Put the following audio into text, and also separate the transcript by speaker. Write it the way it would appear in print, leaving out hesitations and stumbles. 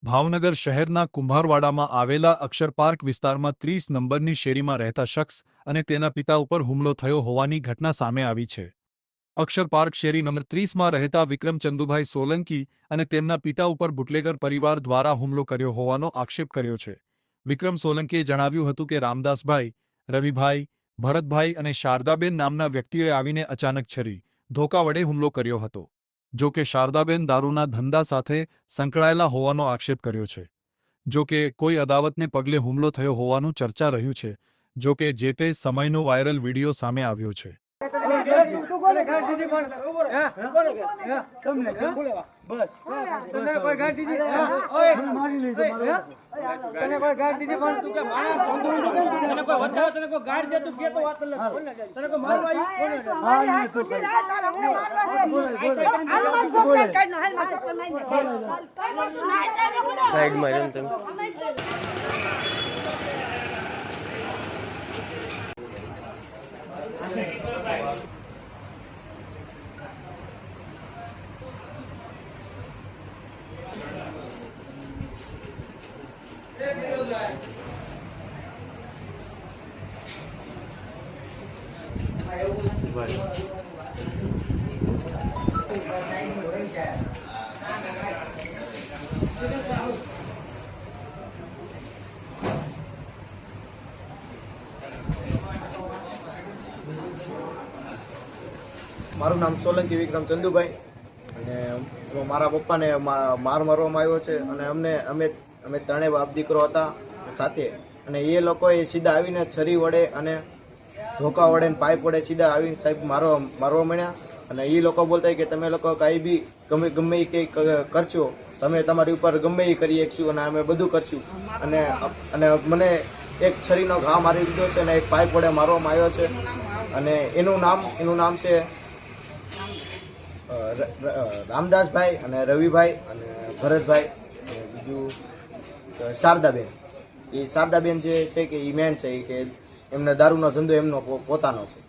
Speaker 1: ભાવનગર શહેરના કુંભારવાડામાં આવેલા અક્ષર પાર્ક વિસ્તારમાં 30 નંબરની શેરીમાં રહેતા શખ્સ અને તેના પિતા ઉપર હુમલો થયો હોવાની ઘટના સામે આવી છે। અક્ષર પાર્ક શેરી નંબર 30માં રહેતા વિક્રમ ચંદુભાઈ સોલંકી અને તેમના પિતા ઉપર બુટલેગર પરિવાર દ્વારા હુમલો કર્યો હોવાનો આક્ષેપ કર્યો છે। વિક્રમ સોલંકીએ જણાવ્યું હતું કે રામદાસભાઈ, રવિભાઈ, ભરતભાઈ અને શારદાબેન નામના વ્યક્તિઓએ આવીને અચાનક છરી, ધોકા વડે હુમલો કર્યો હતો। જો કે શારદાબેન દારૂના ધંધા સાથે સંકળાયેલા હોવાનો આક્ષેપ કર્યો છે। જો કે કોઈ અદાવતને પગલે હુમલો થયો હોવાનું ચર્ચા રહ્યું છે। જો કે જે તે સમયનો વાયરલ વિડીયો સામે આવ્યો છે।
Speaker 2: સાઈડ માં તમે
Speaker 3: મારું નામ સોલંકી વિક્રમ ચંદુભાઈ અને મારા પપ્પાને માર મારવામાં આવ્યો છે અને અમે ત્રણેય બાપ દીકરો હતા સાથે અને એ લોકોએ સીધા આવીને છરી વડે અને ધોકા વડે ને પાઇપ વડે સીધા આવીને સાહેબ મારવા માંડ્યા અને એ લોકો બોલતા કે તમે લોકો કાંઈ બી ગમે એ કંઈ કરશો, તમે તમારી ઉપર ગમે એ કરી શકશું અને અમે બધું કરશું અને મને એક છરીનો ઘા મારી દીધો છે અને એક પાઇપ વડે મારવામાં આવ્યો છે અને એનું નામ છે રામદાસભાઈ અને રવિભાઈ અને ભરતભાઈ અને બીજું શારદાબેન। એ શારદાબેન જે છે કે એ મેન છે કે એમને દારૂનો ધંધો એમનો પોતાનો છે।